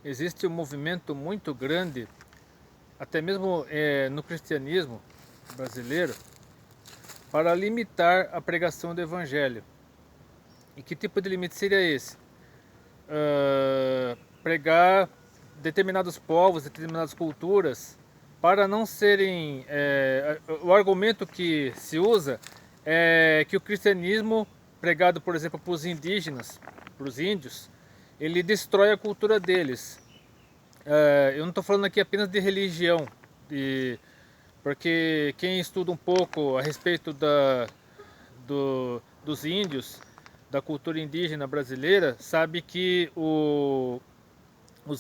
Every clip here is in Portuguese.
existe um movimento muito grande, até mesmo no cristianismo brasileiro, para limitar a pregação do evangelho. E que tipo de limite seria esse? Pregar determinados povos, determinadas culturas, para não serem... o argumento que se usa é que o cristianismo, pregado, por exemplo, para os indígenas, para os índios, ele destrói a cultura deles. Eu não estou falando aqui apenas de religião, porque quem estuda um pouco a respeito dos índios, da cultura indígena brasileira, sabe que os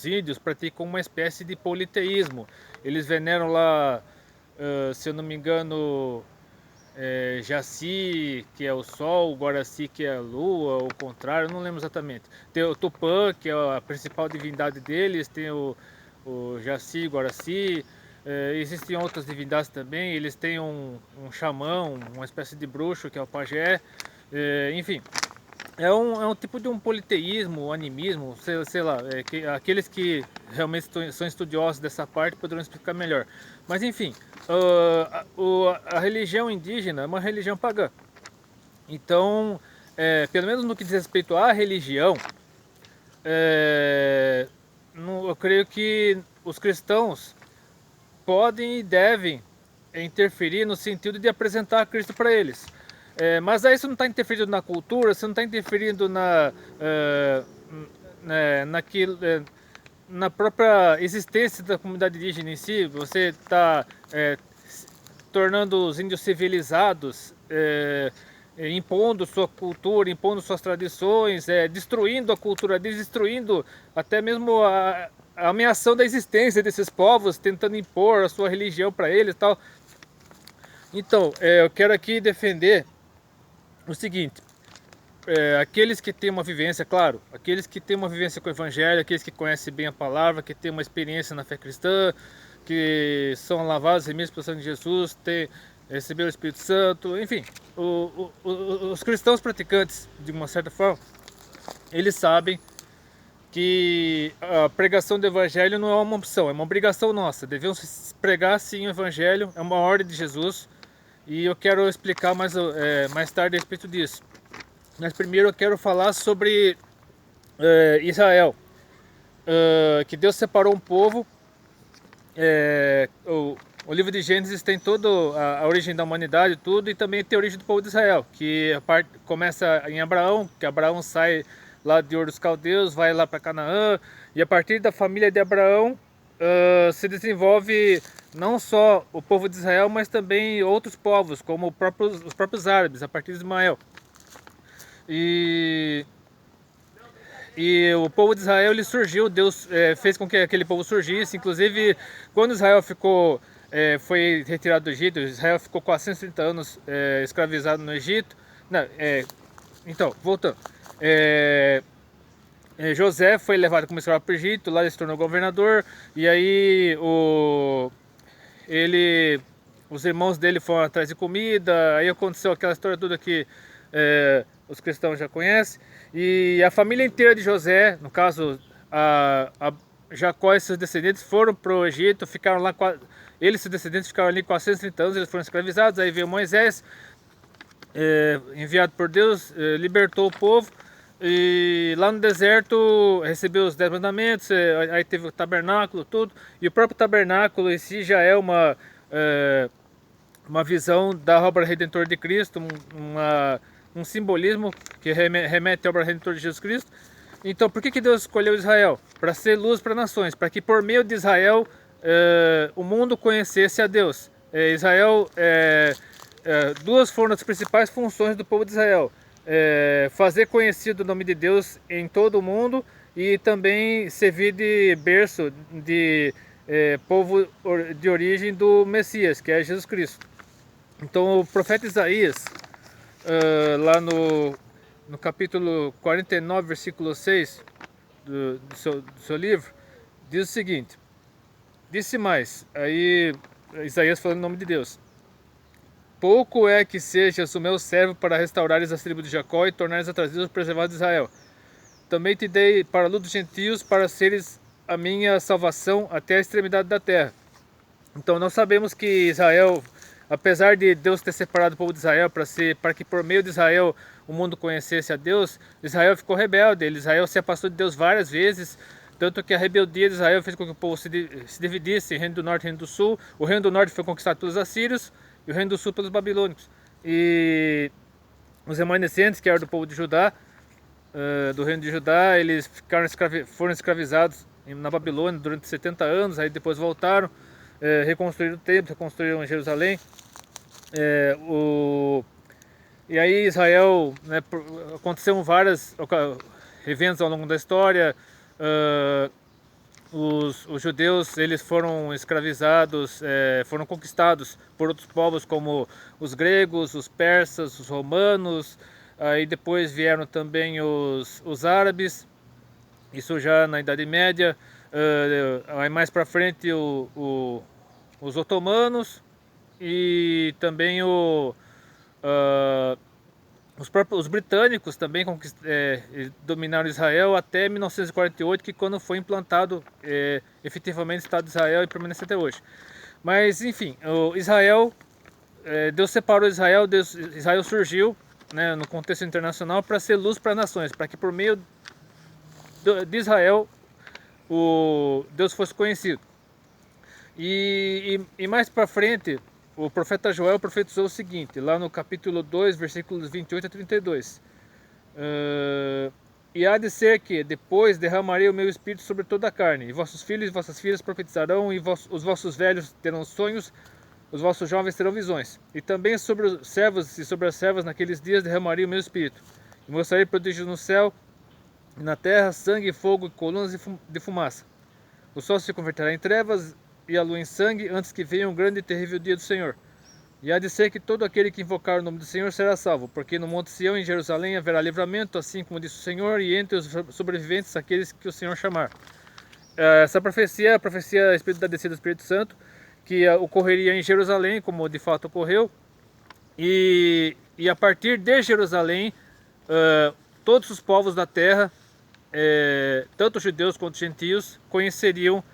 índios praticam uma espécie de politeísmo. Eles veneram lá, se eu não me engano, Jaci, que é o Sol, Guaraci, que é a Lua, ou o contrário, eu não lembro exatamente. Tem o Tupã, que é a principal divindade deles, tem o Jaci, Guaraci, existem outras divindades também, eles têm um xamã, uma espécie de bruxo, que é o pajé, enfim. É um tipo de um politeísmo, animismo, sei lá, aqueles que realmente são estudiosos dessa parte poderão explicar melhor. Mas enfim, a religião indígena é uma religião pagã. Então, pelo menos no que diz respeito à religião, eu creio que os cristãos podem e devem interferir no sentido de apresentar Cristo para eles. Mas aí você não está interferindo na cultura, você não está interferindo na própria existência da comunidade indígena em si. Você está tornando os índios civilizados, impondo sua cultura, impondo suas tradições, destruindo a cultura deles, destruindo até mesmo a ameação da existência desses povos, tentando impor a sua religião para eles e tal. Então, eu quero aqui defender o seguinte: aqueles que têm uma vivência, claro, aqueles que têm uma vivência com o evangelho, aqueles que conhecem bem a palavra, que têm uma experiência na fé cristã, que são lavados, remidos pelo sangue de Jesus, receberam o Espírito Santo, enfim, os cristãos praticantes, de uma certa forma, eles sabem que a pregação do evangelho não é uma opção, é uma obrigação nossa. Devemos pregar sim o evangelho, é uma ordem de Jesus, e eu quero explicar mais tarde a respeito disso. Mas primeiro eu quero falar sobre Israel, que Deus separou um povo. O livro de Gênesis tem toda a origem da humanidade, tudo, e também tem a origem do povo de Israel, que começa em Abraão, que Abraão sai lá de Ur dos Caldeus, vai lá para Canaã, e a partir da família de Abraão se desenvolve não só o povo de Israel, mas também outros povos, como os próprios árabes, a partir de Ismael. E o povo de Israel ele surgiu, Deus fez com que aquele povo surgisse. Inclusive, quando Israel foi retirado do Egito, Israel ficou 430 anos escravizado no Egito. Não, então, voltando. José foi levado como escravo para o Egito, lá ele se tornou governador, e aí os irmãos dele foram atrás de comida, aí aconteceu aquela história toda que os cristãos já conhecem, e a família inteira de José, no caso a Jacó e seus descendentes foram para o Egito, ficaram lá, eles e seus descendentes ficaram ali 430 anos, eles foram escravizados. Aí veio Moisés, enviado por Deus, libertou o povo, e lá no deserto recebeu os 10 mandamentos, aí teve o tabernáculo, tudo, e o próprio tabernáculo em si já é uma visão da obra redentora de Cristo, um simbolismo que remete à obra redentora de Jesus Cristo. Então, por que Deus escolheu Israel? Para ser luz para nações, para que por meio de Israel o mundo conhecesse a Deus. Duas foram as principais funções do povo de Israel: fazer conhecido o nome de Deus em todo o mundo e também servir de berço de povo de origem do Messias, que é Jesus Cristo. Então o profeta Isaías, lá no capítulo 49, versículo 6 do seu livro, diz o seguinte: disse mais, aí Isaías falando em nome de Deus: pouco é que sejas o meu servo para restaurares as tribos de Jacó e tornares atrasados os preservados de Israel. Também te dei para luz dos gentios, para seres a minha salvação até a extremidade da terra. Então nós sabemos que Israel, apesar de Deus ter separado o povo de Israel para que por meio de Israel o mundo conhecesse a Deus, Israel ficou rebelde. Israel se afastou de Deus várias vezes, tanto que a rebeldia de Israel fez com que o povo se dividisse em Reino do Norte e Reino do Sul. O Reino do Norte foi conquistado pelos assírios e o Reino do Sul pelos babilônicos. E os remanescentes, que eram do povo de Judá, do Reino de Judá, eles foram escravizados na Babilônia durante 70 anos, aí depois voltaram, reconstruíram o templo, reconstruíram Jerusalém. E aí Israel, né, aconteceram várias eventos ao longo da história. Os judeus, eles foram escravizados, foram conquistados por outros povos como os gregos, os persas, os romanos. Aí depois vieram também os árabes, isso já na Idade Média. Aí mais para frente os otomanos e também os britânicos também dominaram Israel até 1948, que quando foi implantado efetivamente o Estado de Israel e permanece até hoje. Mas enfim, Deus separou Israel, Israel surgiu, né, no contexto internacional para ser luz para as nações, para que por meio de Israel Deus fosse conhecido. E mais para frente, o profeta Joel profetizou o seguinte, lá no capítulo 2, versículos 28 a 32. E há de ser que depois derramarei o meu espírito sobre toda a carne, e vossos filhos e vossas filhas profetizarão, e os vossos velhos terão sonhos, os vossos jovens terão visões. E também sobre os servos e sobre as servas naqueles dias derramarei o meu espírito. E mostrarei prodígios no céu e na terra, sangue, fogo e colunas de fumaça. O sol se converterá em trevas e a lua em sangue, antes que venha um grande e terrível dia do Senhor. E há de ser que todo aquele que invocar o nome do Senhor será salvo, porque no Monte Sião, em Jerusalém, haverá livramento, assim como disse o Senhor, e entre os sobreviventes, aqueles que o Senhor chamar. Essa profecia é a profecia a respeito da descida do Espírito Santo, que ocorreria em Jerusalém, como de fato ocorreu, e a partir de Jerusalém, todos os povos da terra, tanto judeus quanto gentios, conheceriam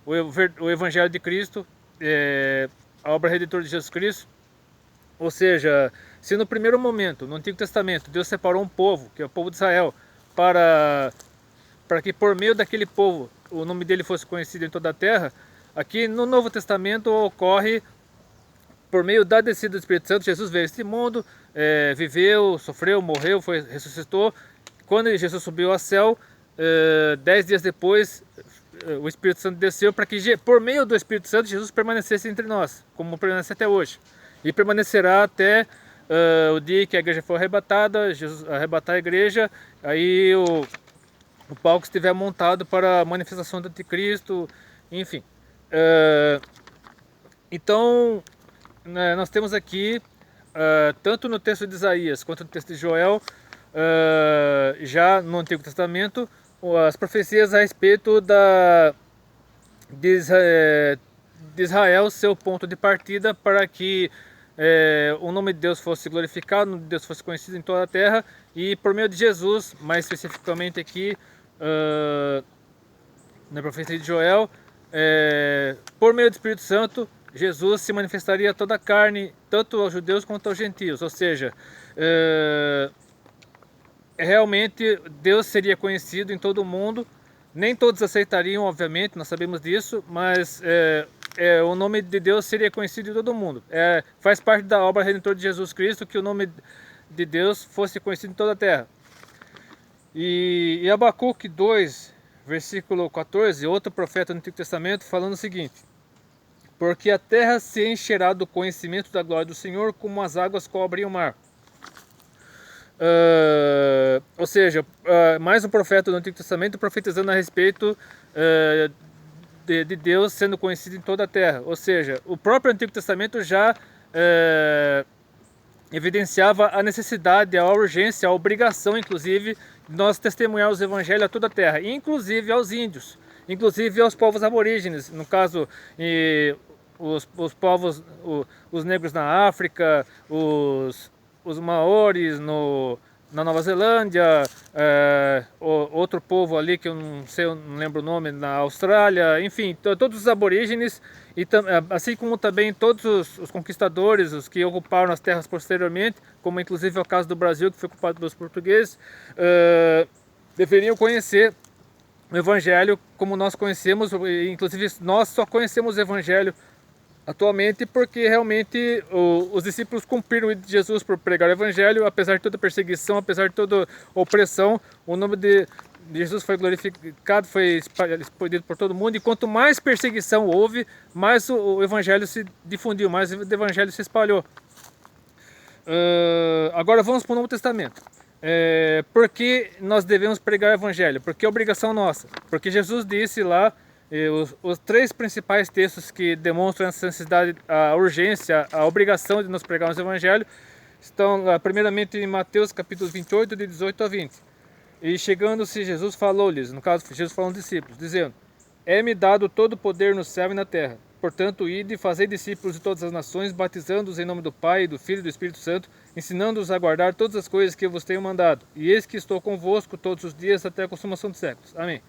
o Evangelho de Cristo, a obra redentora de Jesus Cristo. Ou seja, se no primeiro momento, no Antigo Testamento, Deus separou um povo, que é o povo de Israel, para que por meio daquele povo o nome dele fosse conhecido em toda a terra, aqui no Novo Testamento ocorre por meio da descida do Espírito Santo. Jesus veio a este mundo, viveu, sofreu, morreu, ressuscitou. Quando Jesus subiu ao céu, 10 dias depois, o Espírito Santo desceu para que por meio do Espírito Santo Jesus permanecesse entre nós, como permanece até hoje. E permanecerá até o dia que a igreja for arrebatada, Jesus arrebatar a igreja, aí o palco estiver montado para a manifestação do anticristo, enfim. Então, né, nós temos aqui, tanto no texto de Isaías quanto no texto de Joel, já no Antigo Testamento, as profecias a respeito de Israel ser o ponto de partida para que o nome de Deus fosse glorificado, o nome de Deus fosse conhecido em toda a terra, e por meio de Jesus, mais especificamente aqui na profecia de Joel, por meio do Espírito Santo, Jesus se manifestaria a toda a carne, tanto aos judeus quanto aos gentios. Ou seja, realmente Deus seria conhecido em todo o mundo. Nem todos aceitariam, obviamente, nós sabemos disso, mas o nome de Deus seria conhecido em todo o mundo. Faz parte da obra redentora de Jesus Cristo que o nome de Deus fosse conhecido em toda a terra. E Abacuque 2, versículo 14, outro profeta do Antigo Testamento, falando o seguinte: porque a terra se encherá do conhecimento da glória do Senhor, como as águas cobrem o mar. Ou seja, mais um profeta do Antigo Testamento profetizando a respeito de Deus sendo conhecido em toda a terra. Ou seja, o próprio Antigo Testamento já evidenciava a necessidade, a urgência, a obrigação, inclusive, de nós testemunhar os evangelhos a toda a terra, inclusive aos índios, inclusive aos povos aborígenes, no caso, os povos, os negros na África, os maores na Nova Zelândia, outro povo ali que eu não sei, eu não lembro o nome, na Austrália, enfim, todos os aborígenes, e assim como também todos os conquistadores, os que ocuparam as terras posteriormente, como inclusive é o caso do Brasil, que foi ocupado pelos portugueses, deveriam conhecer o Evangelho como nós conhecemos, inclusive nós só conhecemos o Evangelho atualmente porque realmente os discípulos cumpriram de Jesus por pregar o Evangelho, apesar de toda perseguição, apesar de toda opressão, o nome de Jesus foi glorificado, foi expandido por todo mundo, e quanto mais perseguição houve, mais o Evangelho se difundiu, mais o Evangelho se espalhou. Agora vamos para o Novo Testamento. Por que nós devemos pregar o Evangelho? Porque é obrigação nossa. Porque Jesus disse lá, os três principais textos que demonstram essa necessidade, a urgência, a obrigação de nós pregarmos o Evangelho, estão primeiramente em Mateus capítulo 28, de 18 a 20. E chegando-se, Jesus falou-lhes, no caso Jesus falou aos discípulos, dizendo: é-me dado todo o poder no céu e na terra. Portanto, ide e fazei discípulos de todas as nações, batizando-os em nome do Pai, do Filho e do Espírito Santo, ensinando-os a guardar todas as coisas que eu vos tenho mandado. E eis que estou convosco todos os dias até a consumação dos séculos. Amém.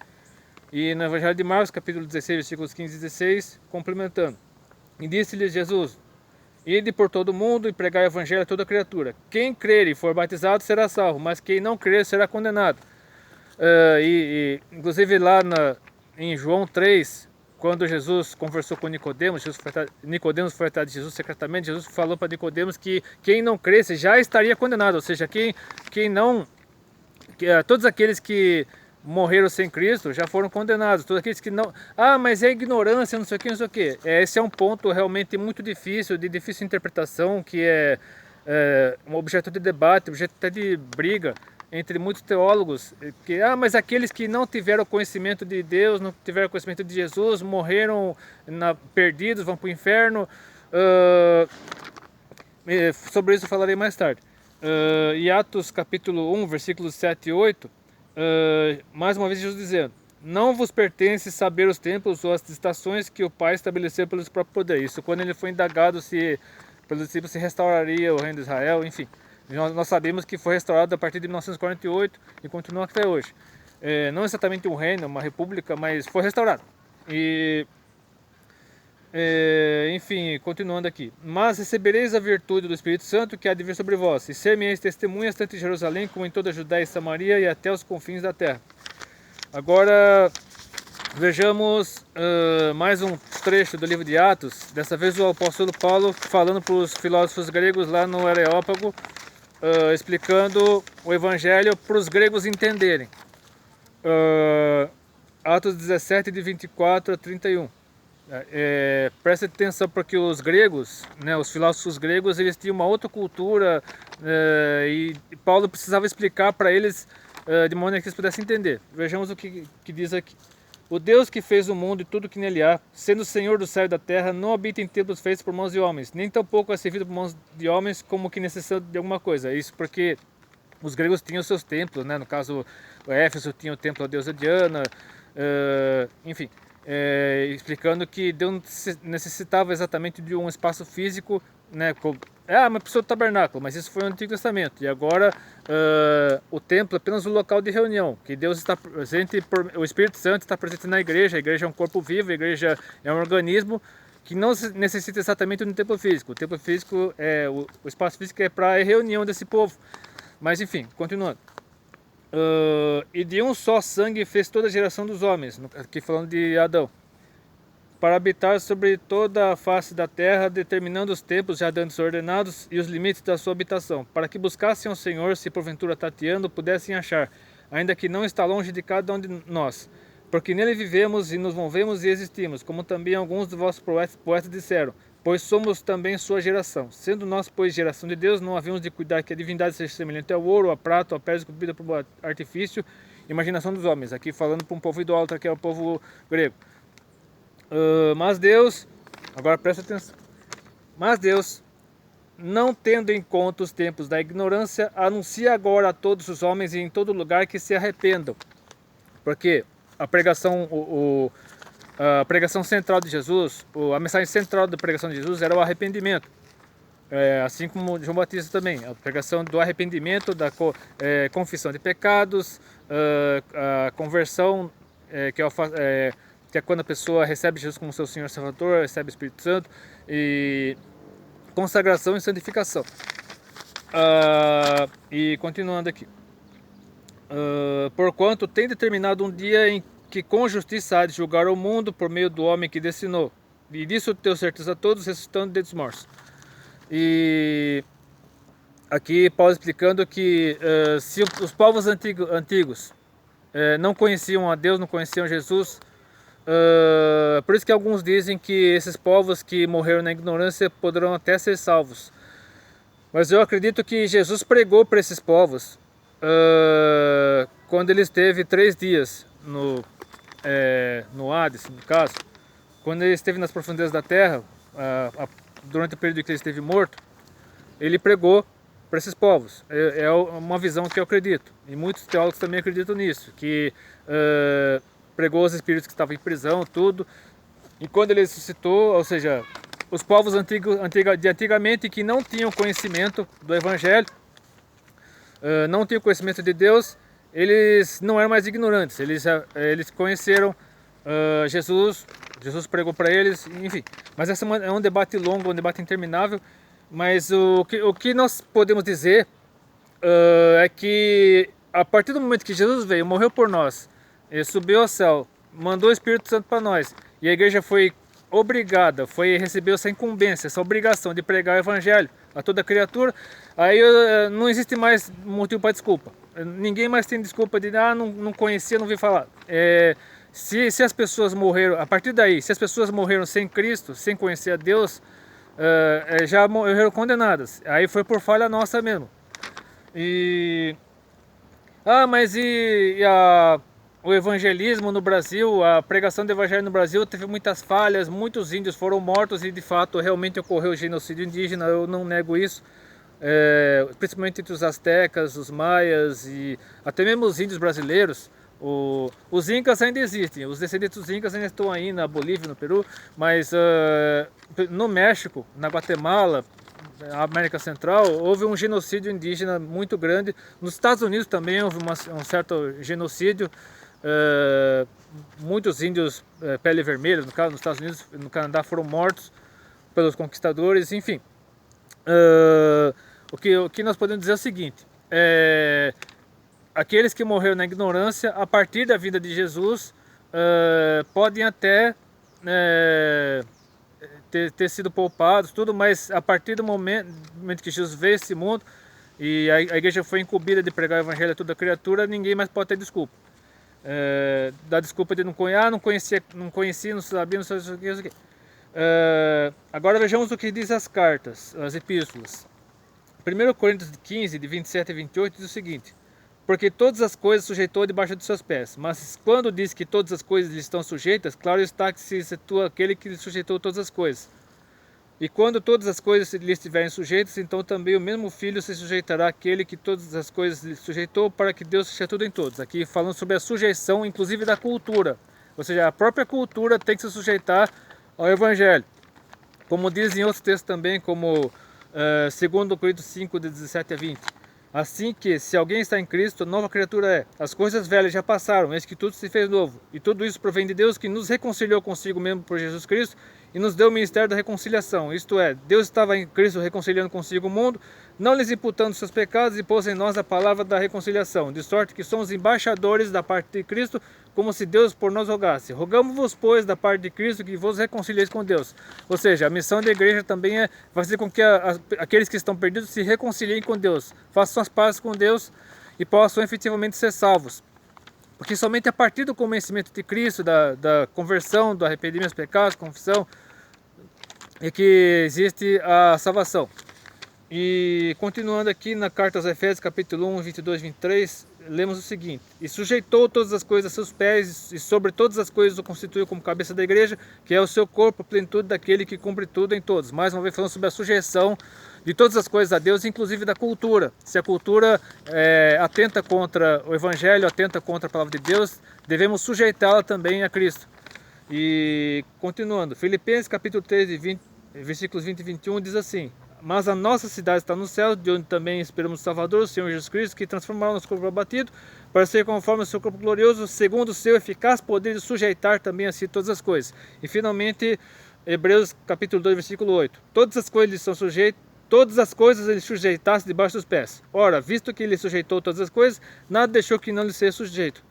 E no Evangelho de Marcos, capítulo 16, versículos 15 e 16, complementando. E disse-lhes Jesus: ide por todo o mundo e pregai o Evangelho a toda criatura. Quem crer e for batizado será salvo, mas quem não crer será condenado. Inclusive lá em João 3, quando Jesus conversou com Nicodemos, Nicodemos foi atrás de Jesus secretamente, Jesus falou para Nicodemos que quem não cresce já estaria condenado, ou seja, todos aqueles que morreram sem Cristo já foram condenados, todos aqueles que não, mas é ignorância, não sei o que, não sei o que. Esse é um ponto realmente muito difícil, de difícil interpretação, que é um objeto de debate, objeto até de briga entre muitos teólogos, que mas aqueles que não tiveram conhecimento de Deus, não tiveram conhecimento de Jesus, morreram perdidos, vão para o inferno. Sobre isso eu falarei mais tarde. Em Atos capítulo 1, versículos 7 e 8, mais uma vez Jesus dizendo: não vos pertence saber os tempos ou as estações que o Pai estabeleceu pelos próprios poderes. Isso quando ele foi indagado se pelos discípulos se restauraria o reino de Israel, enfim. Nós sabemos que foi restaurado a partir de 1948 e continua até hoje. Não exatamente um reino, uma república, mas foi restaurado. Enfim, continuando aqui. Mas recebereis a virtude do Espírito Santo que há de vir sobre vós, e ser-me-eis testemunhas tanto em Jerusalém como em toda a Judéia e Samaria e até os confins da terra. Agora vejamos mais um trecho do livro de Atos. Dessa vez o apóstolo Paulo falando para os filósofos gregos lá no Areópago, explicando o Evangelho para os gregos entenderem. Atos 17, de 24 a 31. Preste atenção, porque os gregos, os filósofos gregos, eles tinham uma outra cultura, e Paulo precisava explicar para eles de maneira que eles pudessem entender. Vejamos o que diz aqui. O Deus que fez o mundo e tudo que nele há, sendo o Senhor do céu e da terra, não habita em templos feitos por mãos de homens, nem tampouco é servido por mãos de homens como que necessita de alguma coisa. Isso porque os gregos tinham seus templos, no caso, o Éfeso tinha o templo da deusa Diana, enfim, explicando que Deus necessitava exatamente de um espaço físico, mas precisou do tabernáculo, mas isso foi no Antigo Testamento. E agora o templo é apenas um local de reunião, que Deus está presente, o Espírito Santo está presente na igreja. A igreja é um corpo vivo, a igreja é um organismo que não necessita exatamente de um templo físico. O templo físico, o espaço físico é para a reunião desse povo. Mas enfim, continuando. E de um só sangue fez toda a geração dos homens, aqui falando de Adão, para habitar sobre toda a face da terra, determinando os tempos já dantes ordenados e os limites da sua habitação, para que buscassem ao Senhor, se porventura tateando, pudessem achar, ainda que não está longe de cada um de nós, porque nele vivemos e nos movemos e existimos, como também alguns dos vossos poetas disseram, pois somos também sua geração. Sendo nós, pois, geração de Deus, não havemos de cuidar que a divindade seja semelhante ao ouro, a prata, a pedra esculpida por artifício, imaginação dos homens. Aqui falando para um povo idólatra, que é o povo grego. Mas Deus, agora presta atenção, mas Deus, não tendo em conta os tempos da ignorância, anuncia agora a todos os homens e em todo lugar que se arrependam. Porque a pregação central de Jesus, a mensagem central da pregação de Jesus era o arrependimento. assim como João Batista também, a pregação do arrependimento, da confissão de pecados, a conversão, que é quando a pessoa recebe Jesus como seu Senhor e Salvador, recebe o Espírito Santo, e consagração e santificação. E continuando aqui. Porquanto tem determinado um dia em que com justiça há de julgar o mundo por meio do homem que destinou. E disso tenho certeza a todos, ressuscitando dentre os mortos. E aqui Paulo explicando que se os povos antigos não conheciam a Deus, não conheciam Jesus, por isso que alguns dizem que esses povos que morreram na ignorância poderão até ser salvos. Mas eu acredito que Jesus pregou para esses povos quando ele esteve 3 dias no Hades, no caso, quando ele esteve nas profundezas da terra, durante o período que ele esteve morto, ele pregou para esses povos. É uma visão que eu acredito, e muitos teólogos também acreditam nisso, que pregou aos espíritos que estavam em prisão, tudo, e quando ele ressuscitou, ou seja, os povos de antigamente que não tinham conhecimento do Evangelho, não tinham conhecimento de Deus, eles não eram mais ignorantes, eles conheceram Jesus pregou para eles, enfim. Mas esse é um debate longo, um debate interminável, mas o que nós podemos dizer é que a partir do momento que Jesus veio, morreu por nós, subiu ao céu, mandou o Espírito Santo para nós, e a igreja foi obrigada, recebeu essa incumbência, essa obrigação de pregar o Evangelho a toda criatura, aí não existe mais motivo para desculpa. Ninguém mais tem desculpa de não conhecia, não vi falar. Se as pessoas morreram, a partir daí, se as pessoas morreram sem Cristo, sem conhecer a Deus, já morreram condenadas. Aí foi por falha nossa mesmo. Mas o evangelismo no Brasil, a pregação do evangelho no Brasil teve muitas falhas, muitos índios foram mortos e de fato realmente ocorreu genocídio indígena, eu não nego isso. Principalmente entre os astecas, os maias e até mesmo os índios brasileiros. Os incas ainda existem, os descendentes dos incas ainda estão aí na Bolívia, no Peru, mas no México, na Guatemala, na América Central, houve um genocídio indígena muito grande. Nos Estados Unidos também houve um certo genocídio, muitos índios pele vermelha, no caso, nos Estados Unidos, no Canadá, foram mortos pelos conquistadores, enfim. O que nós podemos dizer é o seguinte: aqueles que morreram na ignorância, a partir da vinda de Jesus, podem até ter sido poupados, tudo, mas a partir do momento que Jesus veio a esse mundo e a igreja foi incumbida de pregar o evangelho a toda criatura, ninguém mais pode ter desculpa. Da desculpa de não conhecia, não sabia, não sabia o que. Agora vejamos o que diz as cartas, as epístolas. 1 Coríntios 15, de 27 a 28, diz o seguinte: porque todas as coisas sujeitou debaixo de seus pés. Mas quando diz que todas as coisas lhe estão sujeitas, claro está que se situa aquele que lhe sujeitou todas as coisas. E quando todas as coisas lhe estiverem sujeitas, então também o mesmo Filho se sujeitará àquele que todas as coisas lhe sujeitou, para que Deus seja tudo em todos. Aqui falando sobre a sujeição, inclusive da cultura. Ou seja, a própria cultura tem que se sujeitar ao Evangelho. Como diz em outros textos também, como 2 Coríntios 5, de 17 a 20. Assim que, se alguém está em Cristo, nova criatura é. As coisas velhas já passaram, eis que tudo se fez novo. E tudo isso provém de Deus, que nos reconciliou consigo mesmo por Jesus Cristo e nos deu o ministério da reconciliação. Isto é, Deus estava em Cristo reconciliando consigo o mundo, não lhes imputando seus pecados, e pôs em nós a palavra da reconciliação, de sorte que somos embaixadores da parte de Cristo, como se Deus por nós rogasse. Rogamos-vos, pois, da parte de Cristo, que vos reconcilieis com Deus. Ou seja, a missão da igreja também é fazer com que aqueles que estão perdidos se reconciliem com Deus, façam as pazes com Deus e possam efetivamente ser salvos. Porque somente a partir do conhecimento de Cristo, da conversão, do arrependimento dos pecados, confissão, é que existe a salvação. E continuando aqui na carta aos Efésios, capítulo 1, 22 e 23, lemos o seguinte: e sujeitou todas as coisas a seus pés, e sobre todas as coisas o constituiu como cabeça da igreja, que é o seu corpo, a plenitude daquele que cumpre tudo em todos. Mais uma vez falando sobre a sujeição de todas as coisas a Deus, inclusive da cultura. Se a cultura atenta contra o Evangelho, atenta contra a palavra de Deus, devemos sujeitá-la também a Cristo. E continuando, Filipenses capítulo 3, versículos 20 e 21 diz assim: mas a nossa cidade está no céu, de onde também esperamos o Salvador, o Senhor Jesus Cristo, que transformará o nosso corpo abatido, para ser conforme o seu corpo glorioso, segundo o seu eficaz poder de sujeitar também a si todas as coisas. E finalmente, Hebreus capítulo 2, versículo 8. Todas as coisas lhe são sujeitas, todas as coisas ele sujeitasse debaixo dos pés. Ora, visto que ele sujeitou todas as coisas, nada deixou que não lhe seja sujeito,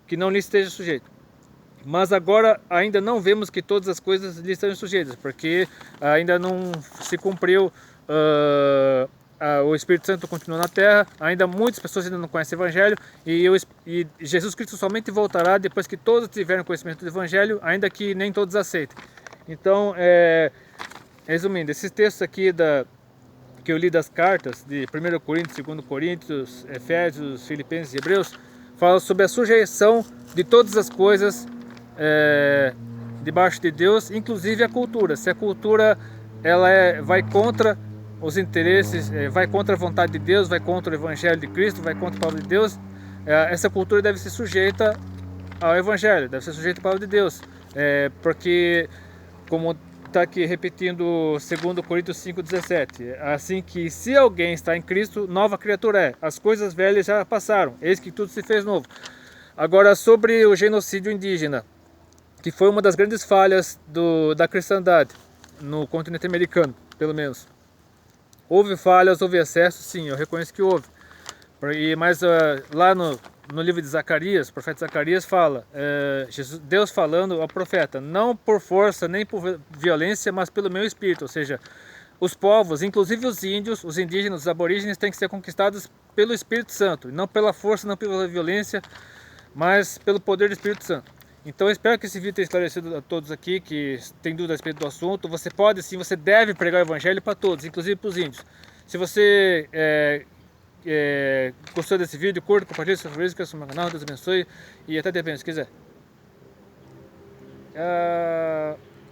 que não lhe esteja sujeito. Mas agora ainda não vemos que todas as coisas lhe estão sujeitas, porque ainda não se cumpriu, o Espírito Santo continua na terra, ainda muitas pessoas ainda não conhecem o Evangelho, e Jesus Cristo somente voltará depois que todos tiverem conhecimento do Evangelho, ainda que nem todos aceitem. Então, resumindo, esses textos aqui que eu li das cartas, de 1 Coríntios, 2 Coríntios, Efésios, Filipenses e Hebreus, falam sobre a sujeição de todas as coisas debaixo de Deus, inclusive a cultura. Se a cultura vai contra os interesses, vai contra a vontade de Deus, vai contra o Evangelho de Cristo, vai contra a palavra de Deus, essa cultura deve ser sujeita ao Evangelho, deve ser sujeita à palavra de Deus, porque, como está aqui repetindo 2 Coríntios 5,17, assim que se alguém está em Cristo, nova criatura é, as coisas velhas já passaram, eis que tudo se fez novo. Agora, sobre o genocídio indígena, que foi uma das grandes falhas da cristandade no continente americano, pelo menos. Houve falhas, houve excessos, sim, eu reconheço que houve. Mas lá no livro de Zacarias, o profeta Zacarias fala, Deus falando ao profeta, não por força nem por violência, mas pelo meu espírito. Ou seja, os povos, inclusive os índios, os indígenas, os aborígenes, têm que ser conquistados pelo Espírito Santo, não pela força, não pela violência, mas pelo poder do Espírito Santo. Então eu espero que esse vídeo tenha esclarecido a todos aqui que tem dúvida a respeito do assunto. Você pode sim, você deve pregar o Evangelho para todos, inclusive para os índios. Se você gostou desse vídeo, curta, compartilhe, se inscreva no meu canal, Deus abençoe e até depois, se quiser.